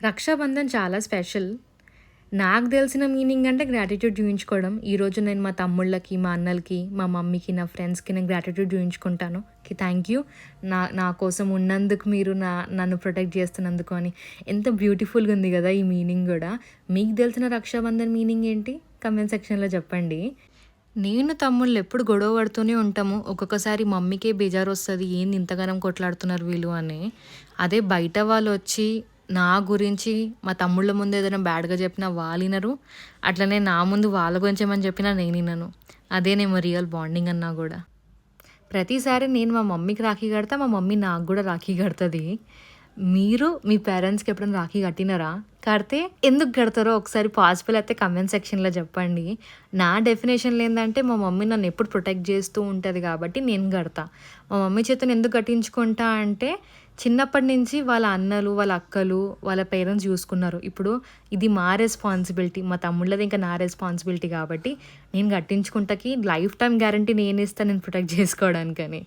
రక్షాబంధన్ చాలా స్పెషల్. నాకు తెలిసిన మీనింగ్ అంటే గ్రాటిట్యూడ్ చూయించుకోవడం. ఈరోజు నేను మా తమ్ముళ్ళకి, మా అన్నలకి, మా మమ్మీకి, నా ఫ్రెండ్స్‌కి నేను గ్రాటిట్యూడ్ చూయించుకుంటాను. Thank you. నా కోసం ఉన్నందుకు, మీరు నన్ను ప్రొటెక్ట్ చేస్తున్నందుకు అని. ఎంత బ్యూటిఫుల్‌గా ఉంది కదా ఈ మీనింగ్ గూడా. మీకు తెలిసిన రక్షాబంధన్ మీనింగ్ ఏంటి? కామెంట్ సెక్షన్‌లో చెప్పండి. నేను తమ్ముళ్ళు ఎప్పుడు గొడవ పడుతూనే ఉంటాము. ఒక్కొక్కసారి మమ్మీకే బేజారొస్తది. ఏంది ఇంతగనం కొట్లాడుతున్నారు వీళ్ళు అని. అదే బయట వాళ్ళొచ్చి నా గురించి మా తమ్ముళ్ళ ముందు ఏదైనా బ్యాడ్‌గా చెప్పినా వాళ్ళినరు. అట్లనే నా ముందు వాళ్ళ గురించి ఏమని చెప్పినా నేనినను. అదేనేమో రియల్ బాండింగ్ అన్నా గూడా. ప్రతిసారి నేను మా మమ్మీకి రాఖీ కడతా, మా మమ్మీ నాకు గూడా రాఖీ కడతది. మీరు మీ పేరెంట్స్‌కి ఎప్పుడైనా రాఖీ కట్టినారా? కడితే ఎందుకు కడతారో ఒకసారి పాసిబుల్ అయితే కామెంట్ సెక్షన్‌లో చెప్పండి. నా డెఫినేషన్‌లో ఏందంటే మా మమ్మీ నన్ను ఎప్పుడు ప్రొటెక్ట్ చేస్తూ ఉంటది కాబట్టి నేను కడతా. మా మమ్మీ చేతను ఎందుకు కట్టించుకుంటా అంటే చిన్నప్పటి నుంచి వాళ్ళ అన్నలు, వాళ్ళ అక్కలు, వాళ్ళ పేరెంట్స్ చూసుకున్నారు. ఇప్పుడు ఇది మా రెస్పాన్సిబిలిటీ. మా తమ్ముళ్ళది ఇంకా నా రెస్పాన్సిబిలిటీ కాబట్టి నేను కట్టించుకుంటకి లైఫ్ టైమ్ గ్యారంటీ నేనిస్తా నేను ప్రొటెక్ట్ చేసుకోవడానికని.